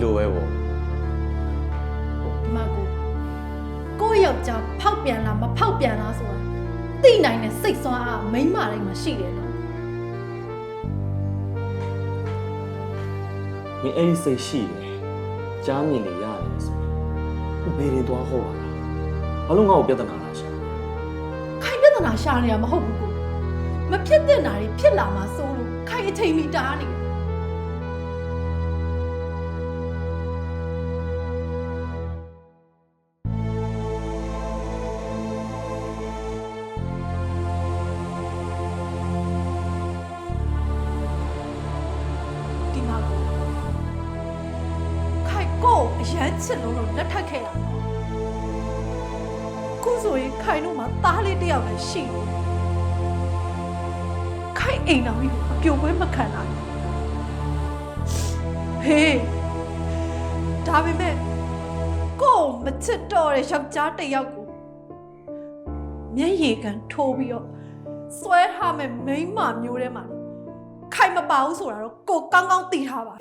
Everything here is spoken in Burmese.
လိုပဲပေါ့ မကိုယောက်ျားဖောက်ပြန်လားမဖောက်ပြန်လားဆိုတာသိနိုင်တဲ့စိတ်ဆွမ်းအားမိန်းမတိုင်းမှာရှိတယ်နော် မင်းအဲ့ဒီစိတ်ရှိတယ်ကြားမြင်နေရတယ်ဆိုဘယ်ရင်သွားဟောပါလားဘာလို့ငါ့ကိုပြဿနာလားရှာ ခိုင်ပြဿနာရှာနေတာမဟုတ်ဘူးကိုမဖြစ်တဲ့နာတွေဖြစ်လာမှာစိုးလို့ခိုင်အချိန်မီတားနေတယ်ဒီမှာခိုင်ကိုအရန်ချစ်လို့လက်ထပ်ခဲ့တာခုဆိုရင်ခိုင်တို့မှာသားလေးတစ်ယောက်လည်းရှိတယ်ခိုင်အိမ်တော်ကြီးကိုအပြိုပွဲမခံနိုင်ဟေးဒါပေမဲ့ကိုမချစ်တော့တဲ့ယောက်ျားတစ်ယောက်ကိုမျက်ရည်ကန်ထိုးပြီးတော့ဆွဲထားမဲ့မိန်းမမျိုးထဲမှာခိုင်မပါဘူးဆိုတာတော့ကိုကောင်းကောင်းသိထားပါ